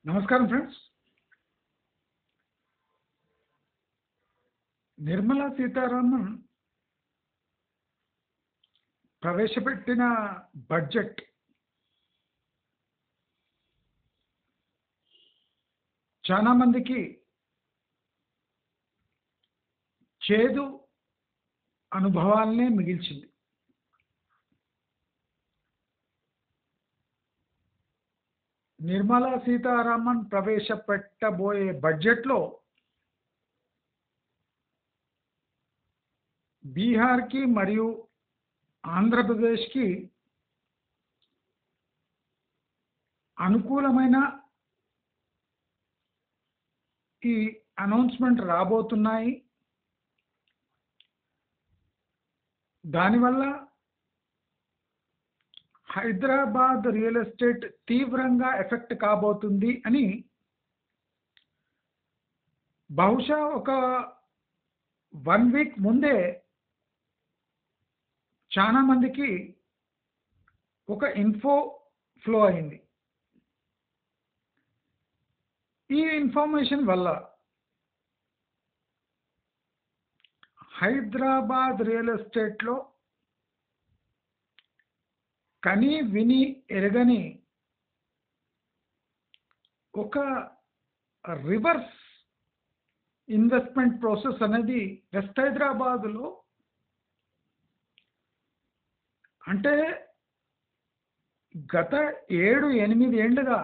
నమస్కారం ఫ్రెండ్స్. నిర్మలా సీతారామన్ ప్రవేశపెట్టిన బడ్జెట్ చాలా మందికి చేదు అనుభవాలనే మిగిల్చింది. నిర్మలా సీతారామన్ ప్రవేశపెట్టబోయే బడ్జెట్లో బీహార్కి మరియు ఆంధ్రప్రదేశ్కి అనుకూలమైన ఈ అనౌన్స్మెంట్ రాబోతున్నాయి. దానివల్ల హైదరాబాద్ రియల్ ఎస్టేట్ తీవ్రంగా ఎఫెక్ట్ కాబోతుంది అని బహుశా ఒక 1 వీక్ ముందే చాలా మందికి ఒక ఇన్ఫో ఫ్లో అయింది. ఈ ఇన్ఫర్మేషన్ వల్ల హైదరాబాద్ రియల్ ఎస్టేట్లో కని విని ఎరగని ఒక రివర్స్ ఇన్వెస్ట్మెంట్ ప్రాసెస్ అనేది వెస్ట్ హైదరాబాద్లో, అంటే గత 7-8 ఏళ్లుగా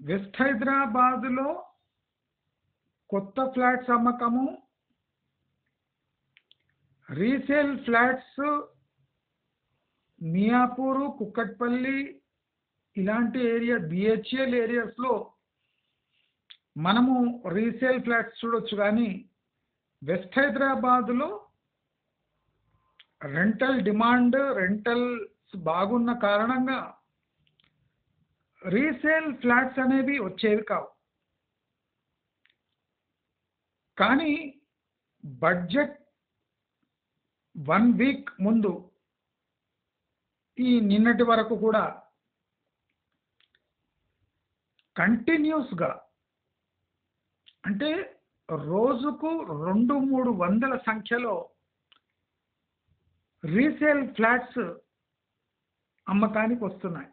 వెస్ట్ హైదరాబాద్లో కొత్త ఫ్లాట్స్ అమ్మకము, రీసేల్ ఫ్లాట్స్ మియాపూరు, కుక్కట్పల్లి ఇలాంటి ఏరియా బిహెచ్ఎల్ ఏరియాస్లో మనము రీసేల్ ఫ్లాట్స్ చూడొచ్చు. కానీ వెస్ట్ హైదరాబాద్లో రెంటల్స్ బాగున్న కారణంగా రీసేల్ ఫ్లాట్స్ అనేవి వచ్చేవి కావు. కానీ బడ్జెట్ 1 వీక్ ముందు ఈ నిన్నటి వరకు కూడా కంటిన్యూస్గా, అంటే రోజుకు 200-300 సంఖ్యలో రీసేల్ ఫ్లాట్స్ అమ్మకానికి వస్తున్నాయి.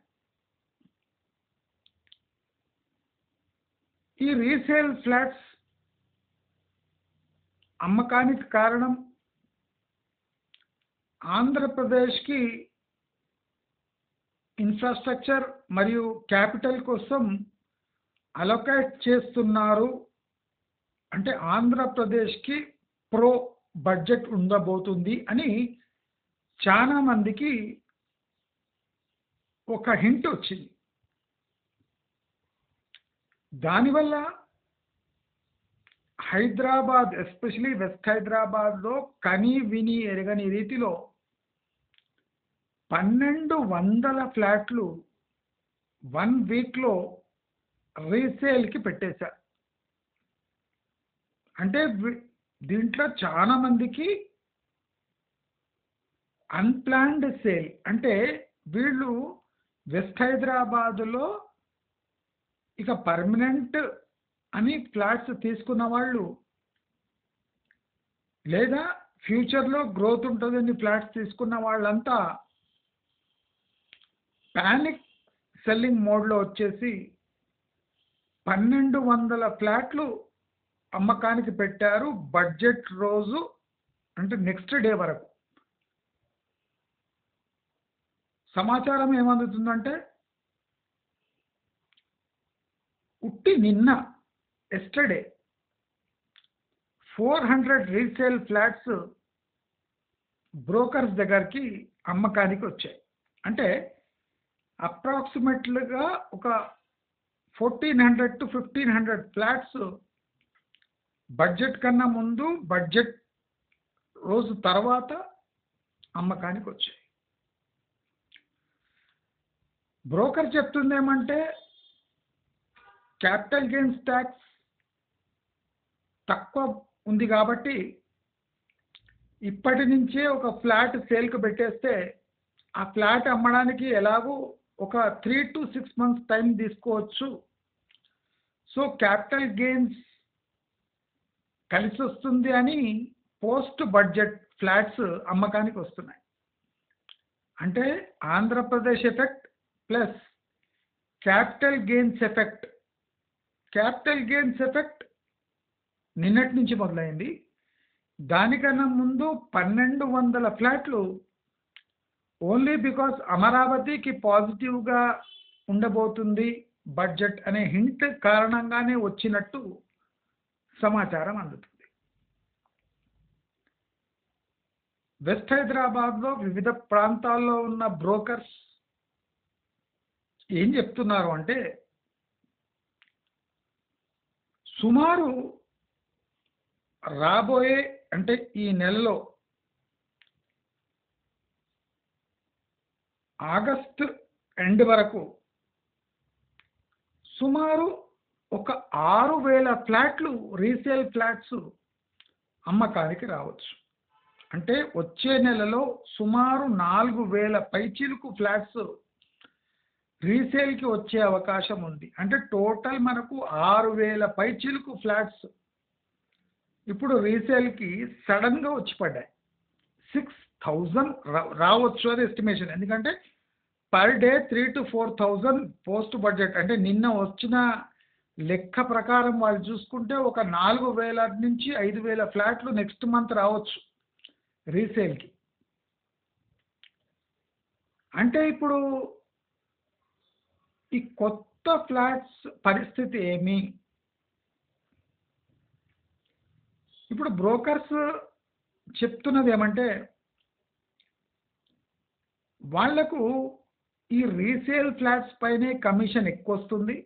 ఈ రీసేల్ ఫ్లాట్స్ అమ్మకానికి కారణం ఆంధ్రప్రదేశ్కి ఇన్ఫ్రాస్ట్రక్చర్ మరియు క్యాపిటల్ కోసం అలొకేట్ చేస్తున్నారు. అంటే ఆంధ్రప్రదేశ్కి ప్రో బడ్జెట్ ఉండబోతుంది అని చాలా మందికి ఒక హింట్ వచ్చింది. దానివల్ల హైదరాబాద్, ఎస్పెషలీ వెస్ట్ హైదరాబాద్లో కని విని ఎరగని రీతిలో 1200 ఫ్లాట్లు 1 వీక్లో రీసేల్కి పెట్టేశారు. అంటే దీంట్లో చాలా మందికి అన్ప్లాన్డ్ సేల్, అంటే వీళ్ళు వెస్ట్ హైదరాబాదులో ఇక పర్మనెంట్ అని ఫ్లాట్స్ తీసుకున్న వాళ్ళు, లేదా ఫ్యూచర్లో గ్రోత్ ఉంటుందని ఫ్లాట్స్ తీసుకున్న వాళ్ళంతా ప్యానిక్ సెల్లింగ్ మోడ్లో వచ్చేసి 1200 ఫ్లాట్లు అమ్మకానికి పెట్టారు బడ్జెట్ రోజు, అంటే నెక్స్ట్ డే వరకు. సమాచారం ఏమందుతుందంటే ఉట్టి నిన్న ఎస్టర్డే 400 రీసేల్ ఫ్లాట్స్ బ్రోకర్స్ దగ్గరికి అమ్మకానికి వచ్చాయి. అంటే అప్రాక్సిమేట్లీగా ఒక 1400-1500 ఫ్లాట్స్ బడ్జెట్ కన్నా ముందు, బడ్జెట్ రోజు తర్వాత అమ్మకానికి వచ్చాయి. బ్రోకర్ చెప్తుందేమంటే క్యాపిటల్ గెయిన్స్ ట్యాక్స్ తక్కువ ఉంది కాబట్టి ఇప్పటి నుంచే ఒక ఫ్లాట్ సేల్కి పెట్టేస్తే ఆ ఫ్లాట్ అమ్మడానికి ఎలాగూ ఒక 3 to 6 months టైం తీసుకోవచ్చు. సో క్యాపిటల్ గెయిన్స్ కలిసి వస్తుంది అని పోస్ట్ బడ్జెట్ ఫ్లాట్స్ అమ్మకానికి వస్తున్నాయి. అంటే Andhra Pradesh effect plus capital gains effect. Capital gains effect నిన్నటి నుంచి మొదలైంది. దానికన్నా ముందు 1200 ఫ్లాట్లు ఓన్లీ బికాస్ అమరావతికి పాజిటివ్గా ఉండబోతుంది బడ్జెట్ అనే హింట్ కారణంగానే వచ్చినట్టు సమాచారం అందుతుంది. వెస్ట్ హైదరాబాద్లో వివిధ ప్రాంతాల్లో ఉన్న బ్రోకర్స్ ఏం చెప్తున్నారు అంటే సుమారు రాబోయే అంటే ఈ నెలలో ఆగస్టు ఎండ్ వరకు సుమారు ఒక 6000 ఫ్లాట్లు రీసేల్ ఫ్లాట్స్ అమ్మకానికి రావచ్చు. అంటే వచ్చే నెలలో సుమారు 4000 పైచిలుకు ఫ్లాట్స్ రీసేల్కి వచ్చే అవకాశం ఉంది. అంటే టోటల్ మనకు 6000 పైచిలుకు ఫ్లాట్స్ ఇప్పుడు రీసేల్కి సడన్గా వచ్చి పడ్డాయి. 6000 రావచ్చు అది ఎస్టిమేషన్. ఎందుకంటే per day 3,000 to 4,000 post budget. అంటే నిన్న వచ్చిన లెక్క ప్రకారం వాళ్ళు చూసుకుంటే ఒక 4000 నుంచి 5000 ఫ్లాట్లు నెక్స్ట్ మంత్ రావచ్చు రీసేల్కి. అంటే ఇప్పుడు ఈ కొత్త ఫ్లాట్స్ పరిస్థితి ఏమి? ఇప్పుడు బ్రోకర్స్ చెప్తున్నది ఏమంటే వాళ్లకు ఈ రీసేల్ ఫ్లాట్స్ పైనే కమిషన్ ఎక్కువ వస్తుంది.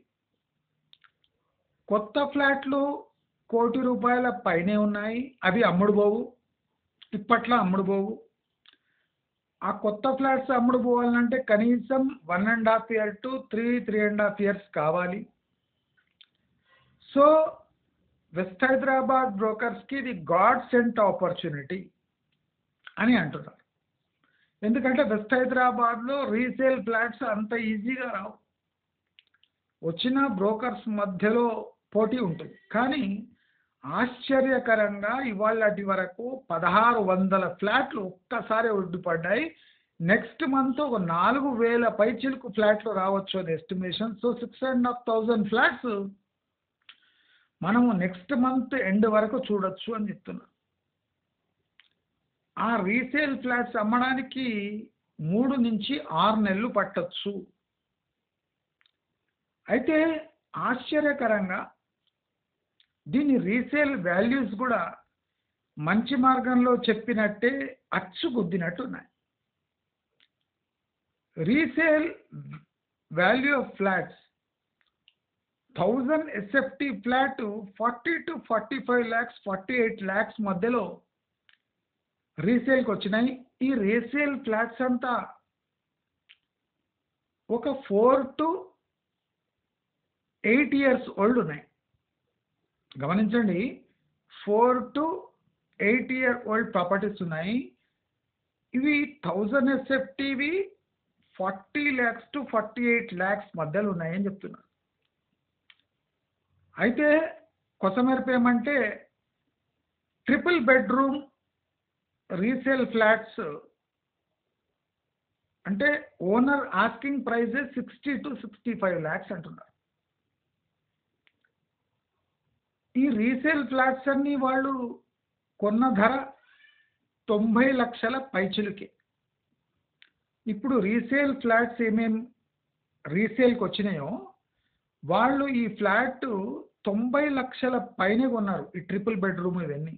కొత్త ఫ్లాట్లు ₹1,00,00,000 పైనే ఉన్నాయి, అవి అమ్ముడుపోవు, ఇప్పట్లో అమ్ముడుపోవు. ఆ కొత్త ఫ్లాట్స్ అమ్ముడుపోవాలంటే కనీసం 1.5 years to 3.5 years కావాలి. సో వెస్ట్ హైదరాబాద్ బ్రోకర్స్కి ఇది గాడ్ సెంట్ ఆపర్చునిటీ అని అంటున్నారు. ఎందుకంటే వెస్ట్ హైదరాబాద్లో రీసేల్ ఫ్లాట్స్ అంత ఈజీగా రావు. వచ్చిన బ్రోకర్స్ మధ్యలో పోటీ ఉంటుంది. కానీ ఆశ్చర్యకరంగా ఇవాళటి వరకు 1600 ఫ్లాట్లు ఒక్కసారి ఒడ్డుపడ్డాయి. నెక్స్ట్ మంత్ ఒక 4000 పైచిలుకు ఫ్లాట్లు రావచ్చు అని ఎస్టిమేషన్. సో 6,500 ఫ్లాట్స్ మనము నెక్స్ట్ మంత్ ఎండ్ వరకు చూడొచ్చు అని చెప్తున్నారు. ఆ రీసేల్ ఫ్లాట్స్ అమ్మడానికి 3 నుంచి 6 నెలలు పట్టొచ్చు. అయితే ఆశ్చర్యకరంగా దీని రీసేల్ వాల్యూస్ కూడా మంచి మార్గంలో చెప్పినట్టే అచ్చుగుద్దినట్టు ఉన్నాయి. Resale value of flats 1000 SFT flat 40 to 45 lakhs 48 lakhs మధ్యలో రీసేల్కి వచ్చినాయి. ఈ రీసేల్ ఫ్లాట్స్ అంతా ఒక 4 to 8 years ఓల్డ్ ఉన్నాయి. గమనించండి, 4 to 8 year ఓల్డ్ ప్రాపర్టీస్ ఉన్నాయి. ఇవి 1000 SFTవి 40 lakhs to 48 lakhs మధ్యలో ఉన్నాయని చెప్తున్నారు. అయితే కొసమెరుపు ఏమంటే ట్రిపుల్ బెడ్రూమ్ రీసేల్ ఫ్లాట్స్ అంటే owner asking prices 60 to 65 lakhs అంటున్నారు. ఈ రీసేల్ ఫ్లాట్స్ అన్ని వాళ్ళు కొన్న ధర 90 లక్షల పైచిలుకే. ఇప్పుడు రీసేల్ ఫ్లాట్స్ ఏమేం రీసేల్కి వచ్చినాయో వాళ్ళు ఈ ఫ్లాట్ 90 లక్షల పైనే కొన్నారు, ఈ ట్రిపుల్ బెడ్రూమ్ ఇవన్నీ.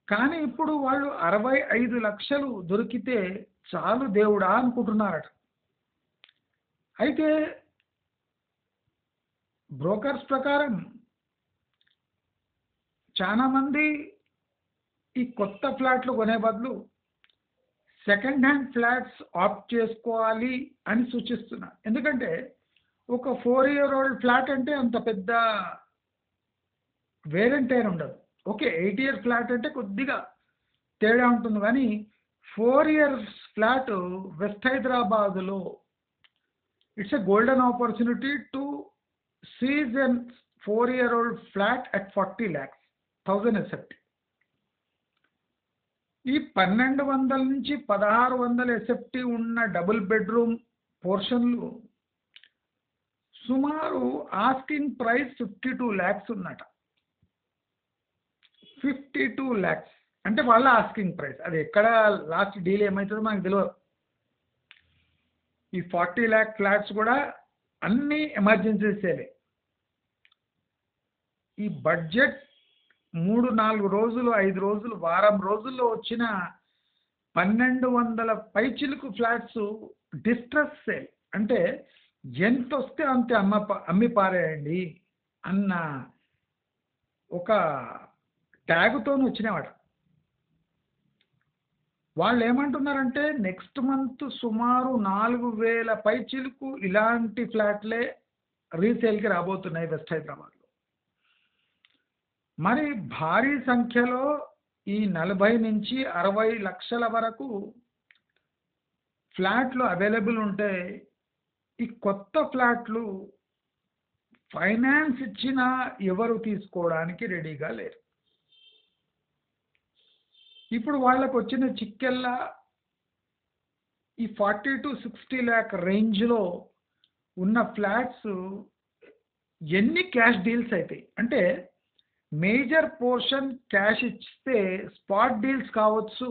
కానీ ఇప్పుడు వాళ్ళు 65 లక్షలు దొరికితే చాలు దేవుడా అనుకుంటున్నారట. అయితే బ్రోకర్స్ ప్రకారం చాలామంది ఈ కొత్త ఫ్లాట్లు కొనే బదులు సెకండ్ హ్యాండ్ ఫ్లాట్స్ ఆప్ట్ చేసుకోవాలి అని సూచిస్తున్నారు. ఎందుకంటే ఒక 4 year old ఫ్లాట్ అంటే అంత పెద్ద వేరెంటైన్ ఉండదు. ఓకే, 8 year ఫ్లాట్ అంటే కొద్దిగా తేడా ఉంటుంది. కానీ 4 years ఫ్లాట్ వెస్ట్ హైదరాబాదులో It's a golden opportunity to seize a 4-year-old flat at 40 lakhs, 1000 SFT. ఈ 1200 నుంచి 1600 ఎస్ఎఫ్టీ ఉన్న డబుల్ బెడ్రూమ్ పోర్షన్లు సుమారు ఆస్కింగ్ ప్రైస్ 52 lakhs ఉన్నట. 52 lakhs అంటే వాళ్ళ ఆస్కింగ్ ప్రైస్. అది ఎక్కడ లాస్ట్ డీల్ ఏమవుతుందో మనకు తెలియదు. ఈ 40 lakh ఫ్లాట్స్ కూడా అన్ని ఎమర్జెన్సీ సేలే. ఈ బడ్జెట్ 3-4 రోజులు 5 రోజులు వారం రోజుల్లో వచ్చిన 1200 పైచిలుకు ఫ్లాట్స్ డిస్ట్రెస్ సేల్. అంటే ఎంత వస్తే అంతే అమ్మి పారేయండి అన్న ఒక ట్యాగుతో వచ్చినవాడు. వాళ్ళు ఏమంటున్నారంటే నెక్స్ట్ మంత్ సుమారు 4000 పైచిలుకు ఇలాంటి ఫ్లాట్లే రీసేల్కి రాబోతున్నాయి వెస్ట్ హైదరాబాద్లో. మరి భారీ సంఖ్యలో ఈ 40 నుంచి 60 లక్షల వరకు ఫ్లాట్లు అవైలబుల్ ఉంటే ఈ కొత్త ఫ్లాట్లు ఫైనాన్స్ ఇచ్చినా ఎవరు తీసుకోవడానికి రెడీగా లేరు. ఇప్పుడు వాళ్ళకు వచ్చిన చిక్కెల్లా ఈ 40 to 60 lakh రేంజ్లో ఉన్న ఫ్లాట్స్ ఎన్ని క్యాష్ డీల్స్ అవుతాయి అంటే మేజర్ పోర్షన్ క్యాష్ ఇస్తే స్పాట్ డీల్స్ కావచ్చు,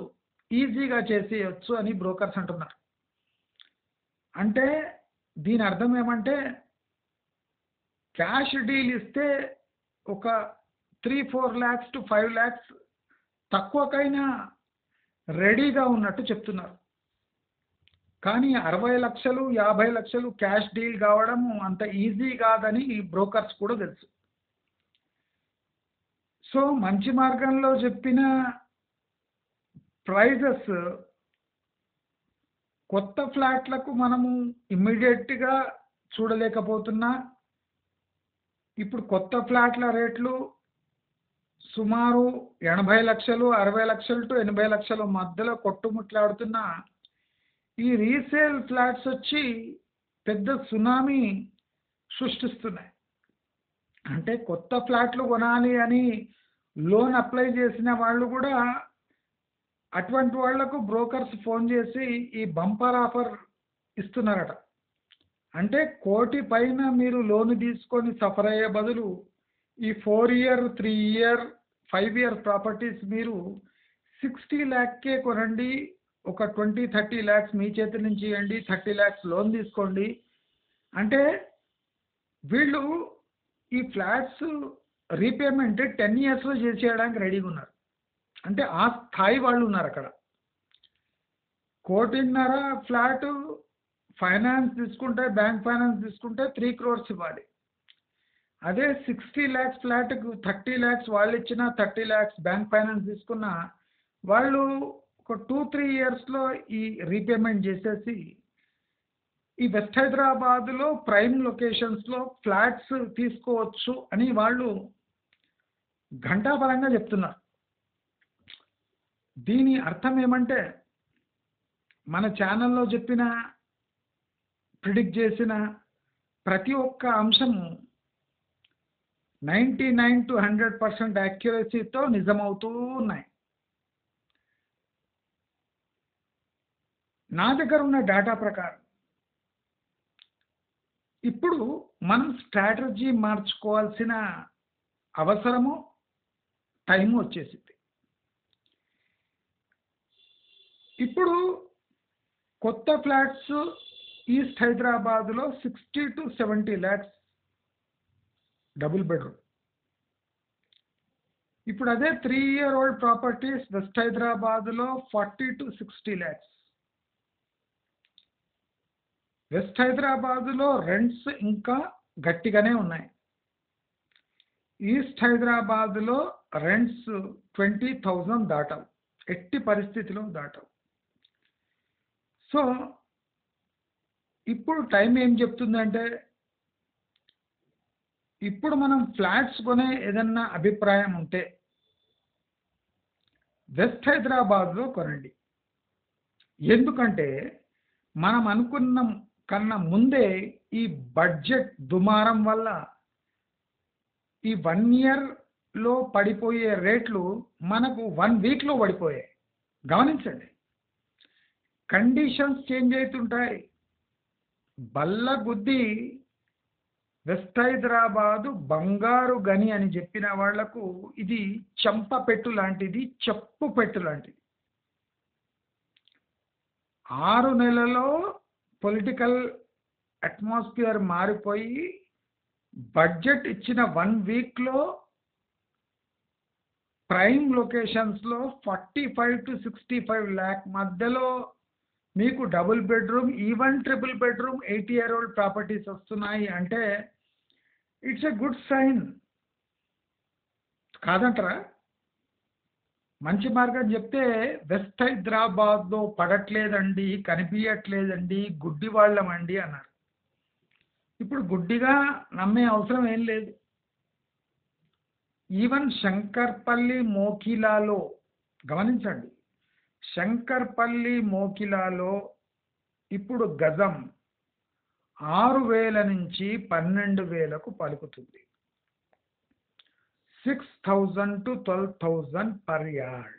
ఈజీగా చేసేయచ్చు అని బ్రోకర్స్ అంటున్నారు. అంటే దీని అర్థం ఏమంటే క్యాష్ డీల్ ఇస్తే ఒక 3-4 lakhs to 5 lakhs తక్కువకైనా రెడీగా ఉన్నట్టు చెప్తున్నారు. కానీ 60 లక్షలు 50 లక్షలు క్యాష్ డీల్ కావడం అంత ఈజీ కాదని బ్రోకర్స్ కూడా తెలుసు. సో మంచి మార్గంలో చెప్పిన ప్రైజెస్ కొత్త ఫ్లాట్లకు మనము ఇమ్మీడియట్గా చూడలేకపోతున్నా. ఇప్పుడు కొత్త ఫ్లాట్ల రేట్లు సుమారు 80 లక్షలు 60 లక్షలు టు 80 లక్షల మధ్యలో కొట్టుముట్లాడుతున్న ఈ రీసేల్ ఫ్లాట్స్ వచ్చి పెద్ద సునామీ సృష్టిస్తున్నాయి. అంటే కొత్త ఫ్లాట్లు కొనాలి అని లోన్ అప్లై చేసిన వాళ్ళు కూడా అటువంటి వాళ్లకు బ్రోకర్స్ ఫోన్ చేసి ఈ బంపర్ ఆఫర్ ఇస్తున్నారట. అంటే 1 కోటి పైన మీరు లోన్ తీసుకొని సఫర్ అయ్యే బదులు ఈ 4 year 3 year 5 year ప్రాపర్టీస్ మీరు 60 lakhకే కొనండి, ఒక 20-30 lakhs మీ చేతి నుంచి ఇవ్వండి, 30 lakhs లోన్ తీసుకోండి అంటే వీళ్ళు ఈ ఫ్లాట్స్ రీపేమెంట్ 10 yearsలో చేసేయడానికి రెడీగా ఉన్నారు. అంటే ఆ స్థాయి వాళ్ళు ఉన్నారు అక్కడ. 1.5 కోటి ఫ్లాట్ ఫైనాన్స్ తీసుకుంటే, బ్యాంక్ ఫైనాన్స్ తీసుకుంటే 3 crores ఇవ్వాలి. అదే 60 lakhs ఫ్లాట్కు 30 lakhs వాళ్ళు ఇచ్చిన 30 lakhs బ్యాంక్ ఫైనాన్స్ తీసుకున్న వాళ్ళు ఒక 2-3 yearsలో ఈ రీపేమెంట్ చేసేసి ఈ వెస్ట్ హైదరాబాద్లో ప్రైమ్ లొకేషన్స్లో ఫ్లాట్స్ తీసుకోవచ్చు అని వాళ్ళు ఘంటాపరంగా చెప్తున్నారు. దీని అర్థం ఏమంటే మన ఛానల్లో చెప్పిన ప్రిడిక్ట్ చేసిన ప్రతి ఒక్క అంశము 99 to 100% యాక్యురసీతో నిజమవుతూ ఉన్నాయి. నా దగ్గర ఉన్న డేటా ప్రకారం ఇప్పుడు మనం స్ట్రాటజీ మార్చుకోవాల్సిన అవసరము టైము వచ్చేసింది. ఇప్పుడు కొత్త ఫ్లాట్స్ ఈస్ట్ హైదరాబాద్లో 60 to 70 lakhs డబుల్ బెడ్రూమ్. ఇప్పుడు అదే 3-year-old ప్రాపర్టీస్ వెస్ట్ హైదరాబాద్లో 40 to 60 lakhs. వెస్ట్ హైదరాబాద్లో రెంట్స్ ఇంకా గట్టిగానే ఉన్నాయి. ఈస్ట్ హైదరాబాద్లో రెంట్స్ 20,000 దాటవు, ఎట్టి పరిస్థితిలో దాటవు. సో ఇప్పుడు టైం ఏం చెప్తుందంటే ఇప్పుడు మనం ఫ్లాట్స్ కొనే ఏదన్నా అభిప్రాయం ఉంటే వెస్ట్ హైదరాబాద్లో కొనండి. ఎందుకంటే మనం అనుకున్న కన్నా ముందే ఈ బడ్జెట్ దుమారం వల్ల ఈ 1 ఇయర్లో పడిపోయే రేట్లు మనకు 1 వీక్లో పడిపోయాయి. గమనించండి, కండిషన్స్ చేంజ్ అవుతుంటాయి. బల్ల గుద్ది వెస్ట్ హైదరాబాదు బంగారు గని అని చెప్పిన వాళ్లకు ఇది చెంప పెట్టు లాంటిది, చెప్పు పెట్టు లాంటిది. 6 నెలలో పొలిటికల్ అట్మాస్ఫియర్ మారిపోయి బడ్జెట్ ఇచ్చిన 1 వీక్లో ప్రైమ్ లొకేషన్స్లో 45 to 65 lakh మధ్యలో మీకు double bedroom, even triple bedroom 80-year old properties వస్తున్నాయి అంటే ఇట్స్ ఎ గుడ్ సైన్ కాదంటారా? మంచి మార్గం చెప్తే వెస్ట్ హైదరాబాద్లో పడట్లేదండి, కనిపించట్లేదండి, గుడ్డి వాళ్ళమండి అన్నారు. ఇప్పుడు గుడ్డిగా నమ్మే అవసరం ఏం లేదు. ఈవెన్ శంకర్పల్లి మోకిలాలో గమనించండి, శంకర్పల్లి మోకిలాలో ఇప్పుడు గజం 6,000 నుంచి 12,000కు పలుకుతుంది. 6,000 to 12,000 పర్ యార్డ్.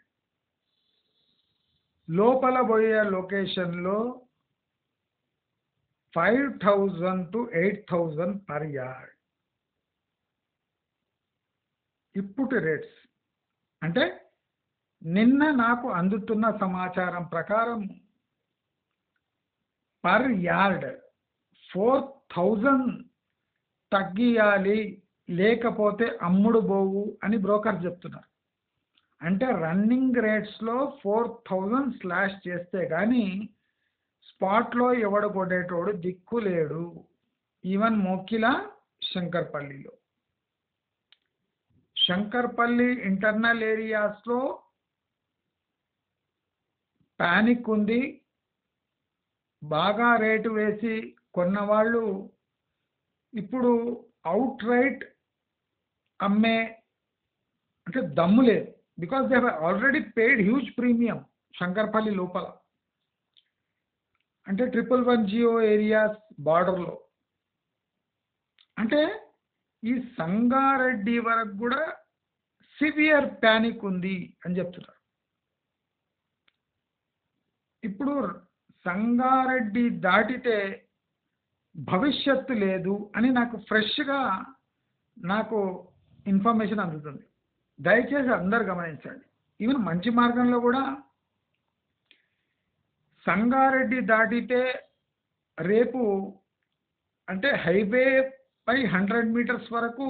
లోపల పోయే లొకేషన్లో 5,000 to 8,000 పర్ యార్డ్. ఇప్పుడు రేట్స్ అంటే నిన్న నాకు అందుతున్న సమాచారం ప్రకారం పర్ యార్డ్ 4,000 తగ్గియాలి, లేకపోతే అమ్ముడు పోవు అని బ్రోకర్ చెప్తున్నారు. అంటే రన్నింగ్ రేట్స్లో 4,000 స్లాష్ చేస్తే కానీ స్పాట్లో ఎవడు కొట్టేటోడు దిక్కు లేడు. ఈవెన్ మోకిలా శంకర్పల్లిలో, శంకర్పల్లి ఇంటర్నల్ ఏరియాస్లో పానిక్ ఉంది. బాగా రేటు వేసి కొన్నవాళ్ళు ఇప్పుడు అవుట్ రైట్ అమ్మే అంటే దమ్ము లేదు. Because they have already paid huge premium Shankarpalli లోపల, అంటే 111 ఏరియాస్ బార్డర్లో. అంటే ఈ సంగారెడ్డి వరకు కూడా సివియర్ ప్యానిక్ ఉంది అని చెప్తున్నారు. ఇప్పుడు సంగారెడ్డి దాటితే భవిష్యత్తు లేదు అని నాకు ఫ్రెష్గా ఇన్ఫర్మేషన్ అందుతుంది. దయచేసి అందరు గమనించండి. ఈవెన్ మంచి మార్గంలో కూడా సంగారెడ్డి దాటితే రేపు అంటే హైవే పై 100 మీటర్స్ వరకు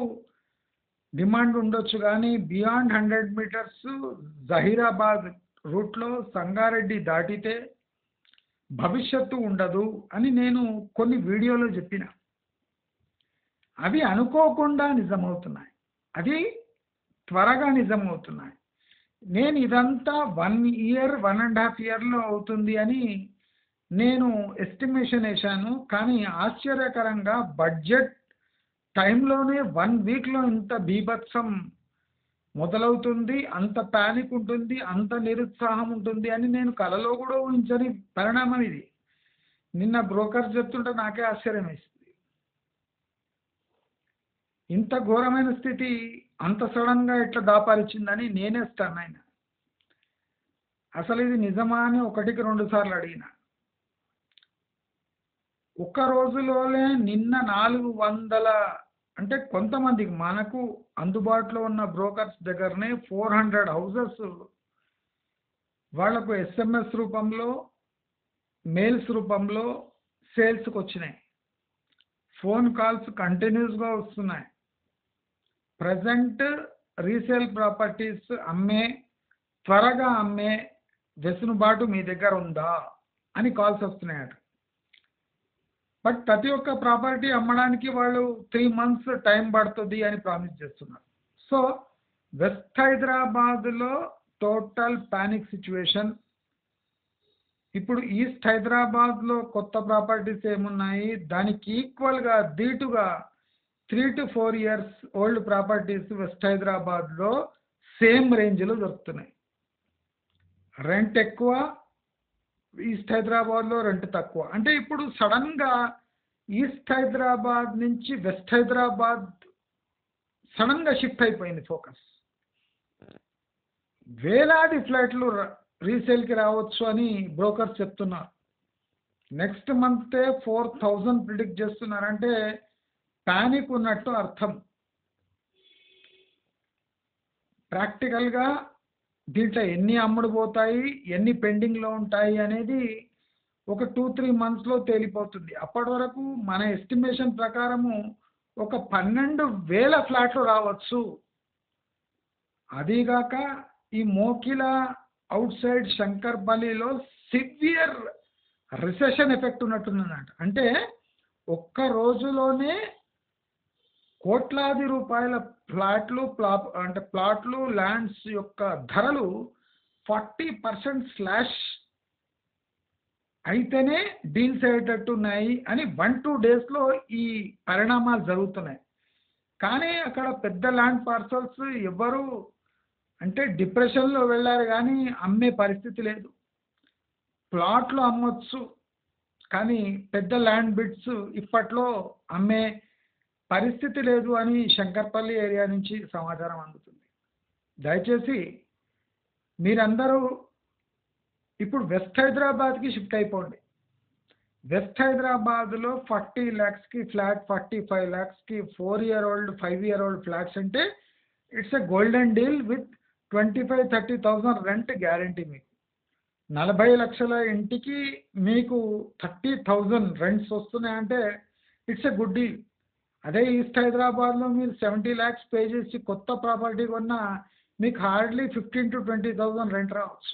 డిమాండ్ ఉండొచ్చు, కానీ బియాండ్ 100 మీటర్స్ జహీరాబాద్ రూట్లో సంగారెడ్డి దాటితే భవిష్యత్తు ఉండదు అని నేను కొన్ని వీడియోలో చెప్పిన. అవి అనుకోకుండా నిజమవుతున్నాయి, అది త్వరగా నిజమవుతున్నాయి. నేను ఇదంతా 1 year 1.5 yearలో అవుతుంది అని నేను ఎస్టిమేషన్ వేశాను. కానీ ఆశ్చర్యకరంగా బడ్జెట్ టైంలోనే 1 వీక్లో ఇంత బీభత్సం మొదలవుతుంది, అంత ప్యానిక్ ఉంటుంది, అంత నిరుత్సాహం ఉంటుంది అని నేను కలలో కూడా ఊహించని పరిణామం ఇది. నిన్న బ్రోకర్ చెప్తుంటే నాకే ఆశ్చర్యం వేసింది. ఇంత ఘోరమైన స్థితి అంత సడన్గా ఎట్లా దాపారిచ్చిందని నేనే స్టన్ అయినా. అసలు ఇది నిజమా అని 1కి 2 సార్లు అడిగిన. ఒక్క రోజులోనే నిన్న 400 అంటే కొంతమందికి మనకు అందుబాటులో ఉన్న బ్రోకర్స్ దగ్గరనే 400 హౌసెస్ వాళ్లకు SMS రూపంలో, మెయిల్స్ రూపంలో సేల్స్కి వచ్చినాయి. ఫోన్ కాల్స్ కంటిన్యూస్గా వస్తున్నాయి. ప్రజెంట్ రీసేల్ ప్రాపర్టీస్ త్వరగా అమ్మే వెసులుబాటు మీ దగ్గర ఉందా అని కాల్స్ వస్తున్నాయట. బట్ ప్రతి ఒక్క ప్రాపర్టీ అమ్మడానికి వాళ్ళు 3 months టైం పడుతుంది అని ప్రామిస్ చేస్తున్నారు. సో వెస్ట్ హైదరాబాద్లో టోటల్ ప్యానిక్ సిచ్యువేషన్. ఇప్పుడు ఈస్ట్ హైదరాబాద్లో కొత్త ప్రాపర్టీస్ ఏమున్నాయి, దానికి ఈక్వల్గా ధీటుగా 3 to 4 years old properties west హైదరాబాద్లో సేమ్ రేంజ్లో దొరుకుతున్నాయి. రెంట్ ఎక్కువ, ఈస్ట్ హైదరాబాద్లో రెంట్ తక్కువ. అంటే ఇప్పుడు సడన్గా ఈస్ట్ హైదరాబాద్ నుంచి వెస్ట్ హైదరాబాద్ సడన్గా షిఫ్ట్ అయిపోయింది ఫోకస్. వేలాది ఫ్లాట్లు రీసేల్కి రావచ్చు అని బ్రోకర్స్ చెప్తున్నారు. నెక్స్ట్ మంతే 4,000 ప్రిడిక్ట్ చేస్తున్నారంటే ప్యానిక్ ఉన్నట్టు అర్థం. ప్రాక్టికల్గా దీంట్లో ఎన్ని అమ్ముడు పోతాయి, ఎన్ని పెండింగ్లో ఉంటాయి అనేది ఒక 2-3 మంత్స్లో తేలిపోతుంది. అప్పటి వరకు మన ఎస్టిమేషన్ ప్రకారము ఒక 12,000 ఫ్లాట్లు రావచ్చు. అదీగాక ఈ మోకిల అవుట్ సైడ్ శంకర్పల్లిలో సివియర్ రిసెషన్ ఎఫెక్ట్ ఉన్నట్టున్నదంట. అంటే ఒక్క రోజులోనే కోట్లాది రూపాయల ప్లాట్లు ల్యాండ్స్ యొక్క ధరలు 40% స్లాష్ అయితేనే డీల్స్ అయ్యేటట్టు ఉన్నాయి అని 1-2 డేస్లో ఈ పరిణామాలు జరుగుతున్నాయి. కానీ అక్కడ పెద్ద ల్యాండ్ పార్సల్స్ ఎవరు అంటే డిప్రెషన్లో వెళ్ళారు కానీ అమ్మే పరిస్థితి లేదు. ప్లాట్లు అమ్మొచ్చు కానీ పెద్ద ల్యాండ్ బిడ్స్ ఇప్పట్లో అమ్మే పరిస్థితి లేదు అని శంకర్పల్లి ఏరియా నుంచి సమాచారం అందుతుంది. దయచేసి మీరందరూ ఇప్పుడు వెస్ట్ హైదరాబాద్కి షిఫ్ట్ అయిపోండి. వెస్ట్ హైదరాబాద్లో 40 lakhsకి ఫ్లాట్, 45 lakhsకి 4-year-old 5-year-old ఫ్లాట్స్ అంటే it's a golden deal with 25,000-30,000 rent guarantee. మీకు 40 లక్షల ఇంటికి మీకు 30,000 రెంట్స్ వస్తున్నాయంటే ఇట్స్ ఎ గుడ్ డీల్. అదే ఈస్ట్ హైదరాబాద్లో మీరు 70 lakhs పే చేసి కొత్త ప్రాపర్టీ కొన్నా మీకు హార్డ్లీ 15,000-20,000 రెంట్ రావచ్చు.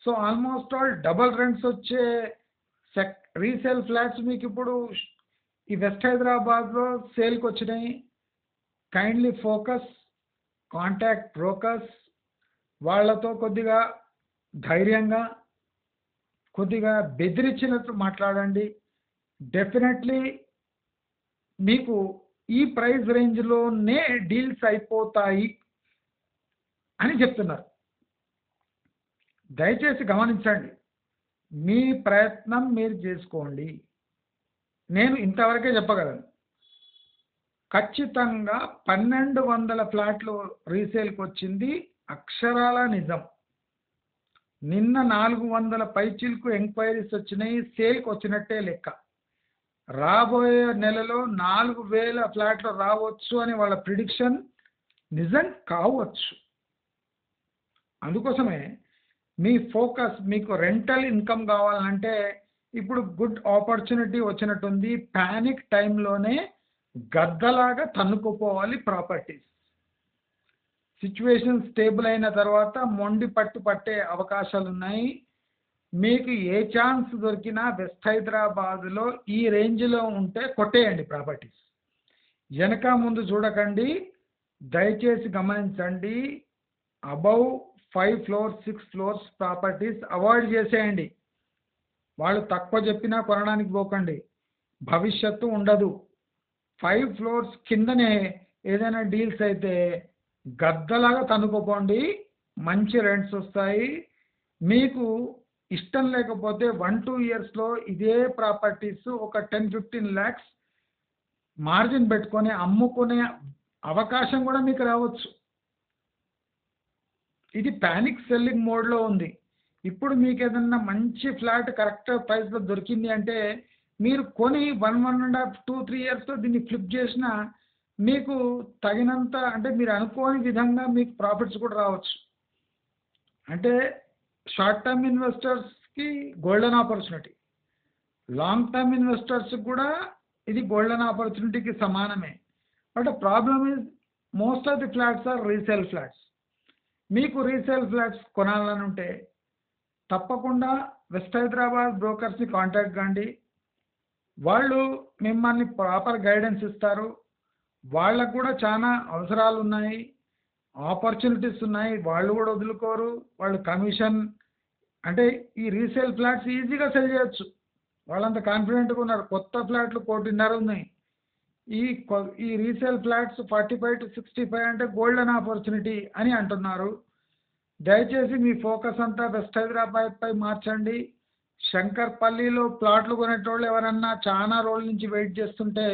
So almost all double rents వచ్చే రీసేల్ ఫ్లాట్స్ మీకు ఇప్పుడు ఈ వెస్ట్ హైదరాబాద్లో సేల్కి వచ్చినాయి. కైండ్లీ ఫోకస్, కాంటాక్ట్ బ్రోకర్స్, వాళ్ళతో కొద్దిగా ధైర్యంగా కొద్దిగా బెదిరించినట్టు మాట్లాడండి. డెఫినెట్లీ మీకు ఈ ప్రైస్ రేంజ్లోనే డీల్స్ అయిపోతాయి అని చెప్తున్నారు. దయచేసి గమనించండి, మీ ప్రయత్నం మీరు చేసుకోండి. నేను ఇంతవరకే చెప్పగలను. ఖచ్చితంగా 1,200 ఫ్లాట్లు రీసేల్కి వచ్చింది అక్షరాల నిజం. నిన్న 400 పైచిలకు ఎంక్వైరీస్ వచ్చినాయి, సేల్కి వచ్చినట్టే లెక్క. రాబోయే నెలలో 4,000 ఫ్లాట్లు రావచ్చు అని వాళ్ళ ప్రిడిక్షన్ నిజం కావచ్చు. అందుకోసమే మీ ఫోకస్, మీకు రెంటల్ ఇన్కమ్ కావాలంటే ఇప్పుడు గుడ్ ఆపర్చునిటీ వచ్చినట్టుంది. ప్యానిక్ టైంలోనే గద్దలాగా తన్నుకుపోవాలి ప్రాపర్టీస్. సిచ్యువేషన్ స్టేబుల్ అయిన తర్వాత మొండి పట్టే అవకాశాలు ఉన్నాయి. మీకు ఏ ఛాన్స్ దొరికినా వెస్ట్ హైదరాబాద్లో ఈ రేంజ్లో ఉంటే కొట్టేయండి ప్రాపర్టీస్. వెనక ముందు చూడకండి. దయచేసి గమనించండి. Above 5 floors 6 floors properties avoid చేసేయండి. వాళ్ళు తక్కువ చెప్పినా కొనడానికి పోకండి, భవిష్యత్తు ఉండదు. 5 floors కిందనే ఏదైనా డీల్స్ అయితే గద్దలాగా తన్నుకోపోండి, మంచి రెంట్స్ వస్తాయి. మీకు ఇష్టం లేకపోతే 1-2 yearsలో ఇదే ప్రాపర్టీస్ ఒక 10-15 lakhs మార్జిన్ పెట్టుకొని అమ్ముకునే అవకాశం కూడా మీకు రావచ్చు. ఇది ప్యానిక్ సెల్లింగ్ మోడ్లో ఉంది. ఇప్పుడు మీకు ఏదన్నా మంచి ఫ్లాట్ కరెక్ట్ ప్రైస్లో దొరికింది అంటే మీరు కొని 1.5, 2-3 yearsలో దీన్ని ఫ్లిప్ చేసినా మీకు తగినంత అంటే మీరు అనుకోని విధంగా మీకు ప్రాఫిట్స్ కూడా రావచ్చు. అంటే షార్ట్ టర్మ్ ఇన్వెస్టర్స్కి గోల్డెన్ ఆపర్చునిటీ, లాంగ్ టర్మ్ ఇన్వెస్టర్స్కి కూడా ఇది గోల్డెన్ ఆపర్చునిటీకి సమానమే. But problem is most of the flats are resale flats. మీకు రీసేల్ ఫ్లాట్స్ కొనాలని ఉంటే తప్పకుండా వెస్ట్ హైదరాబాద్ బ్రోకర్స్ని కాంటాక్ట్ కండి. వాళ్ళు మిమ్మల్ని ప్రాపర్ గైడెన్స్ ఇస్తారు. వాళ్ళకు కూడా చాలా అవసరాలు ఉన్నాయి, ఆపర్చునిటీస్ ఉన్నాయి. వాళ్ళు కూడా వదులుకోరు. వాళ్ళు కమిషన్ అంటే ఈ రీసేల్ ఫ్లాట్స్ ఈజీగా సెల్ చేయొచ్చు. వాళ్ళంత కాన్ఫిడెంట్గా ఉన్నారు. కొత్త ఫ్లాట్లు 1.5 ఉన్నాయి. ఈ రీసేల్ ఫ్లాట్స్ 45-65 అంటే గోల్డెన్ ఆపర్చునిటీ అని అంటున్నారు. దయచేసి మీ ఫోకస్ అంతా వెస్ట్ హైదరాబాద్ పై మార్చండి. శంకర్పల్లిలో ప్లాట్లు కొనేటోళ్ళు ఎవరన్నా చాలా రోజుల నుంచి వెయిట్ చేస్తుంటే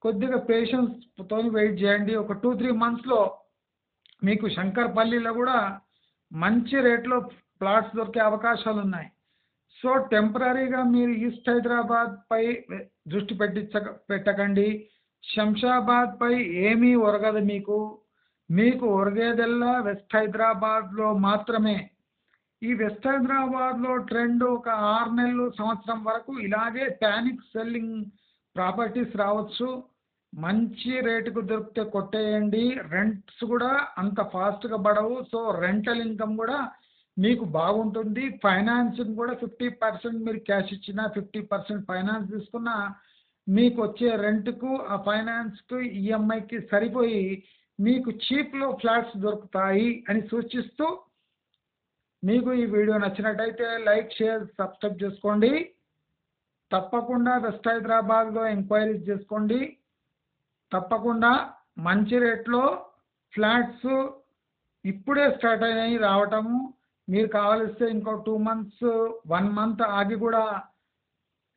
కొద్దిగా పేషెన్స్తో వెయిట్ చేయండి. ఒక 2-3 మంత్స్లో మీకు శంకర్పల్లిలో కూడా మంచి రేట్లో ప్లాట్స్ దొరికే అవకాశాలు ఉన్నాయి. సో టెంపరీగా మీరు ఈస్ట్ హైదరాబాద్పై దృష్టి పెట్టకండి. శంషాబాద్పై ఏమీ ఒరగదు మీకు. మీకు ఒరిగేదల్లా వెస్ట్ హైదరాబాద్లో మాత్రమే. ఈ వెస్ట్ హైదరాబాద్లో ట్రెండ్ ఒక 6 నెలలు సంవత్సరం వరకు ఇలాగే ప్యానిక్ సెల్లింగ్ ప్రాపర్టీస్ రావచ్చు. మంచి రేటుకు దొరికితే కొట్టేయండి. రెంట్స్ కూడా అంత ఫాస్ట్గా పడవు. సో రెంటల్ ఇన్కమ్ కూడా మీకు బాగుంటుంది. ఫైనాన్సింగ్ కూడా 50% మీరు క్యాష్ ఇచ్చినా 50% ఫైనాన్స్ తీసుకున్నా మీకు వచ్చే రెంట్కు ఆ ఫైనాన్స్కు ఈఎంఐకి సరిపోయి మీకు చీప్లో ఫ్లాట్స్ దొరుకుతాయి అని సూచిస్తూ మీకు ఈ వీడియో నచ్చినట్టయితే లైక్, షేర్, సబ్స్క్రైబ్ చేసుకోండి. తప్పకుండా వెస్ట్ హైదరాబాద్లో ఎంక్వైరీస్ చేసుకోండి. తప్పకుండా మంచి రేట్లో ఫ్లాట్స్ ఇప్పుడే స్టార్ట్ అయినాయి రావటము. మీరు కావలిస్తే ఇంకో 2 మంత్స్ 1 మంత్ ఆగి కూడా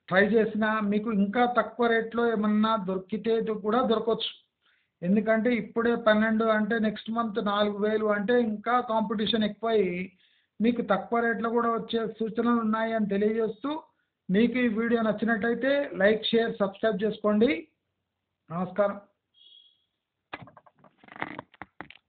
ట్రై చేసినా మీకు ఇంకా తక్కువ రేట్లో ఏమన్నా దొరికితే కూడా దొరకవచ్చు. ఎందుకంటే ఇప్పుడే 12 అంటే నెక్స్ట్ మంత్ 4000 అంటే ఇంకా కాంపిటీషన్ ఎక్కువై మీకు తక్కువ రేట్లో కూడా వచ్చే సూచనలు ఉన్నాయి అని తెలియజేస్తూ మీకు ఈ వీడియో నచ్చినట్టయితే లైక్, షేర్, సబ్స్క్రైబ్ చేసుకోండి. నమస్కారం.